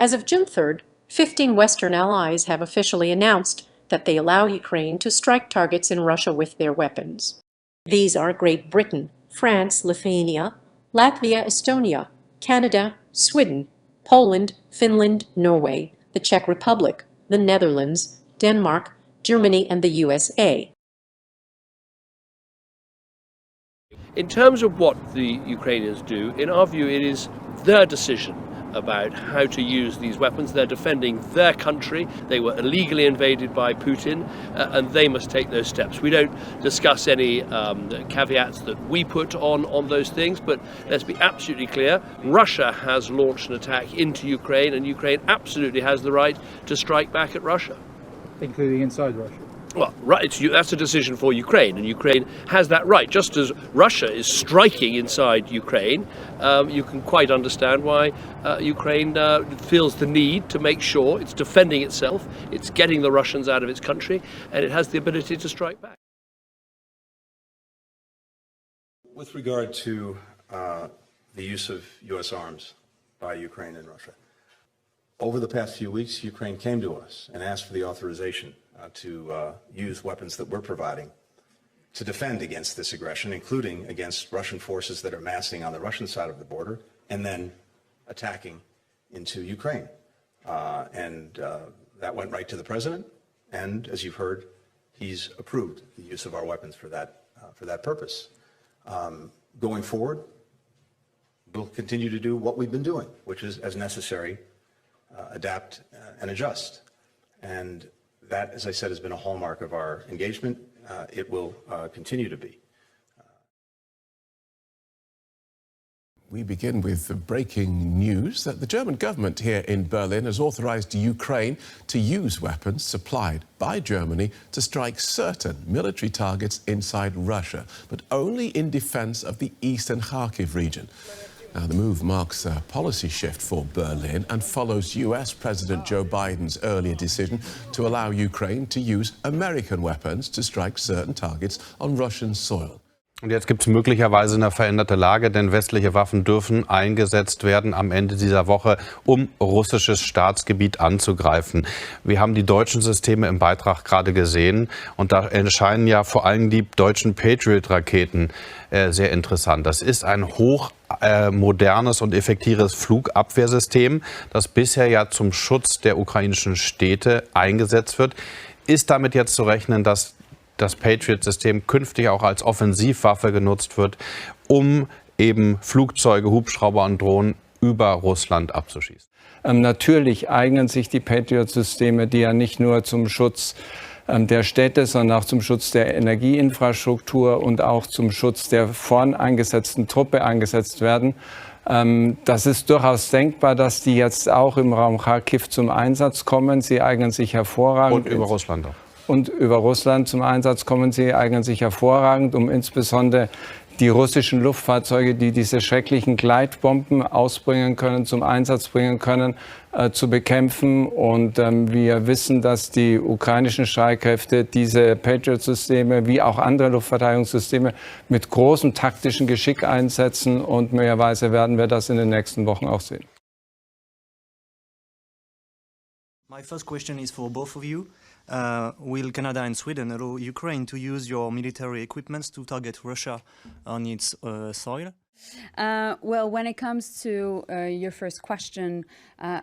As of June 3rd, 15 Western allies have officially announced that they allow Ukraine to strike targets in Russia with their weapons. These are Great Britain, France, Lithuania, Latvia, Estonia, Canada, Sweden, Poland, Finland, Norway, the Czech Republic, the Netherlands, Denmark, Germany, and the USA. In terms of what the Ukrainians do, in our view, it is their decision about how to use these weapons. They're defending their country. They were illegally invaded by Putin, and they must take those steps. We don't discuss any caveats that we put on those things, but let's be absolutely clear. Russia has launched an attack into Ukraine, and Ukraine absolutely has the right to strike back at Russia. Including inside Russia? Well, right, that's a decision for Ukraine, and Ukraine has that right. Just as Russia is striking inside Ukraine, you can quite understand why Ukraine feels the need to make sure it's defending itself, it's getting the Russians out of its country, and it has the ability to strike back. With regard to the use of U.S. arms by Ukraine and Russia, over the past few weeks, Ukraine came to us and asked for the authorization to use weapons that we're providing to defend against this aggression, including against Russian forces that are massing on the Russian side of the border and then attacking into Ukraine. That went right to the president, and as you've heard, he's approved the use of our weapons for that purpose. Going forward, we'll continue to do what we've been doing, which is, as necessary, adapt and adjust. And that, as I said, has been a hallmark of our engagement. It will continue to be. We begin with breaking news that the German government here in Berlin has authorized Ukraine to use weapons supplied by Germany to strike certain military targets inside Russia, but only in defense of the eastern Kharkiv region. Now, the move marks a policy shift for Berlin and follows US President Joe Biden's earlier decision to allow Ukraine to use American weapons to strike certain targets on Russian soil. Und jetzt gibt es möglicherweise eine veränderte Lage, denn westliche Waffen dürfen eingesetzt werden am Ende dieser Woche, um russisches Staatsgebiet anzugreifen. Wir haben die deutschen Systeme im Beitrag gerade gesehen und da erscheinen ja vor allem die deutschen Patriot-Raketen sehr interessant. Das ist ein hochmodernes und effektives Flugabwehrsystem, das bisher ja zum Schutz der ukrainischen Städte eingesetzt wird. Ist damit jetzt zu rechnen, dass das Patriot-System künftig auch als Offensivwaffe genutzt wird, um eben Flugzeuge, Hubschrauber und Drohnen über Russland abzuschießen? Natürlich eignen sich die Patriot-Systeme, die ja nicht nur zum Schutz der Städte, sondern auch zum Schutz der Energieinfrastruktur und auch zum Schutz der vorn eingesetzten Truppe eingesetzt werden. Das ist durchaus denkbar, dass die jetzt auch im Raum Kharkiv zum Einsatz kommen. Sie eignen sich hervorragend. Und über Russland auch. Und über Russland zum Einsatz kommen sie, eignen sich hervorragend, um insbesondere die russischen Luftfahrzeuge, die diese schrecklichen Gleitbomben ausbringen können, zum Einsatz bringen können, zu bekämpfen. Und wir wissen, dass die ukrainischen Streitkräfte diese Patriot-Systeme wie auch andere Luftverteidigungssysteme mit großem taktischen Geschick einsetzen. Und möglicherweise werden wir das in den nächsten Wochen auch sehen. My first question is for both of you. Will Canada and Sweden allow Ukraine to use your military equipment to target Russia on its soil? Well, when it comes to your first question,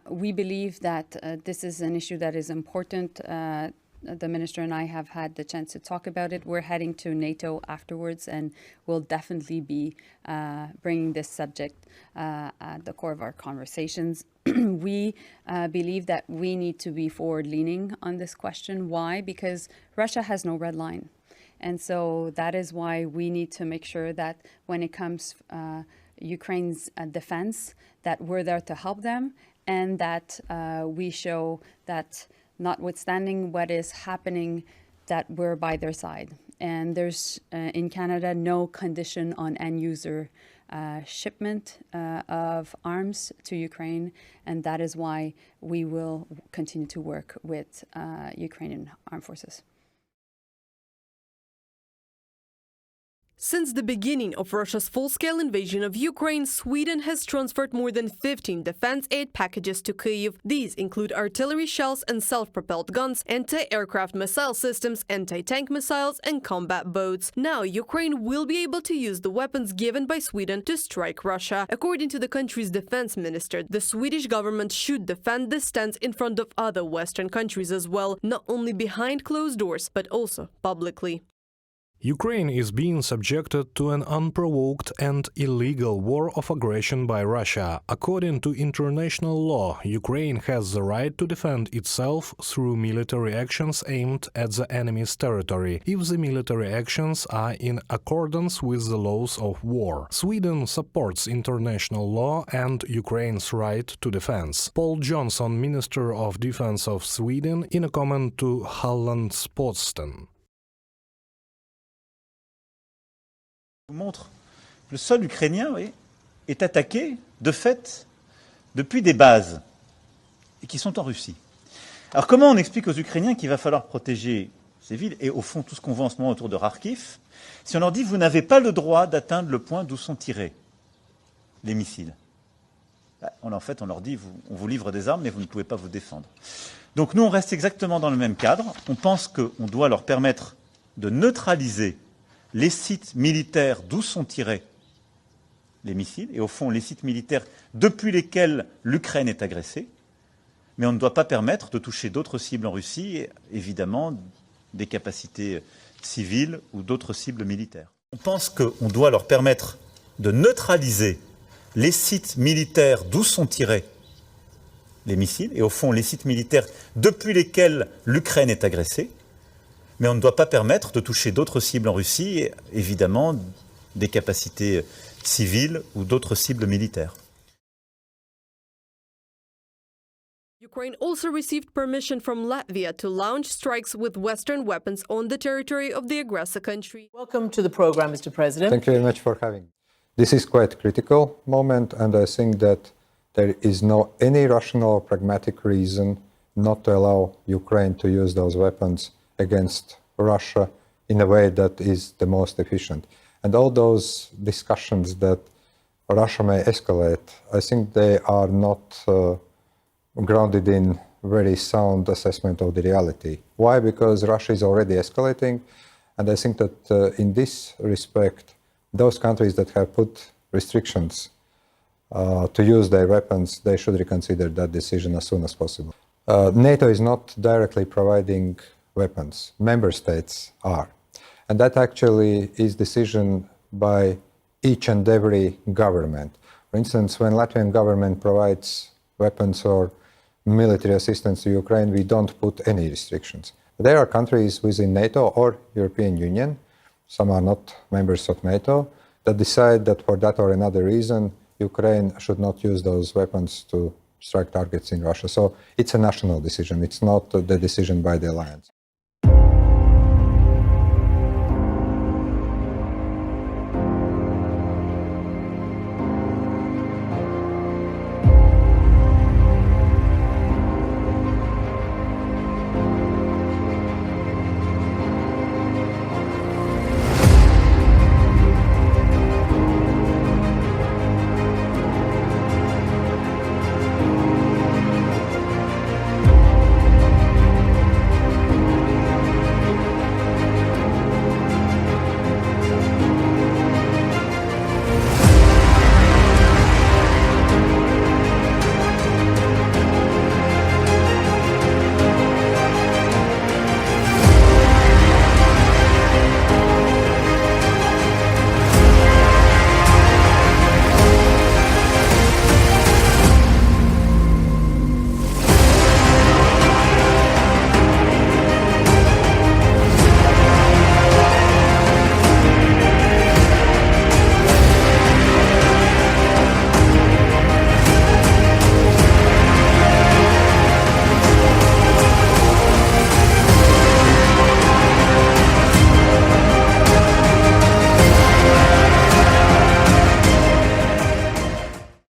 we believe that this is an issue that is important. The minister and I have had the chance to talk about it. We're heading to NATO afterwards, and we'll definitely be bringing this subject at the core of our conversations. We believe that we need to be forward-leaning on this question. Why? Because Russia has no red line. And so that is why we need to make sure that when it comes Ukraine's defense, that we're there to help them, and that we show that notwithstanding what is happening, that we're by their side. And there's, in Canada, no condition on end-user shipment of arms to Ukraine, and that is why we will continue to work with Ukrainian armed forces. Since the beginning of Russia's full-scale invasion of Ukraine, Sweden has transferred more than 15 defense aid packages to Kyiv. These include artillery shells and self-propelled guns, anti-aircraft missile systems, anti-tank missiles, and combat boats. Now, Ukraine will be able to use the weapons given by Sweden to strike Russia. According to the country's defense minister, the Swedish government should defend this stance in front of other Western countries as well, not only behind closed doors, but also publicly. Ukraine is being subjected to an unprovoked and illegal war of aggression by Russia. According to international law, Ukraine has the right to defend itself through military actions aimed at the enemy's territory, if the military actions are in accordance with the laws of war. Sweden supports international law and Ukraine's right to defense. Paul Johnson, Minister of Defense of Sweden, in a comment to Hallandsposten. Je vous montre que le sol ukrainien est attaqué, de fait, depuis des bases et qui sont en Russie. Alors comment on explique aux Ukrainiens qu'il va falloir protéger ces villes et au fond tout ce qu'on voit en ce moment autour de Kharkiv, si on leur dit vous n'avez pas le droit d'atteindre le point d'où sont tirés les missiles? En fait, on leur dit on vous livre des armes mais vous ne pouvez pas vous défendre. Donc nous on reste exactement dans le même cadre. On pense qu'on doit leur permettre de neutraliser les sites militaires d'où sont tirés les missiles, et au fond les sites militaires depuis lesquels l'Ukraine est agressée, mais on ne doit pas permettre de toucher d'autres cibles en Russie, et évidemment des capacités civiles ou d'autres cibles militaires. On pense qu'on doit leur permettre de neutraliser les sites militaires d'où sont tirés les missiles, et au fond les sites militaires depuis lesquels l'Ukraine est agressée, mais on ne doit pas permettre de toucher d'autres cibles en Russie, et évidemment des capacités civiles ou d'autres cibles militaires. Ukraine also received permission from Latvia to launch strikes with Western weapons on the territory of the aggressor country. Welcome to the program, Mr. President. Thank you very much for having me. This is quite a critical moment, and I think that there is no any rational or pragmatic reason not to allow Ukraine to use those weapons against Russia in a way that is the most efficient. And all those discussions that Russia may escalate, I think they are not grounded in very sound assessment of the reality. Why? Because Russia is already escalating, and I think that in this respect, those countries that have put restrictions to use their weapons, they should reconsider that decision as soon as possible. NATO is not directly providing weapons. Member states are. And that actually is decision by each and every government. For instance, when Latvian government provides weapons or military assistance to Ukraine, we don't put any restrictions. There are countries within NATO or European Union, some are not members of NATO, that decide that for that or another reason, Ukraine should not use those weapons to strike targets in Russia. So it's a national decision. It's not the decision by the alliance.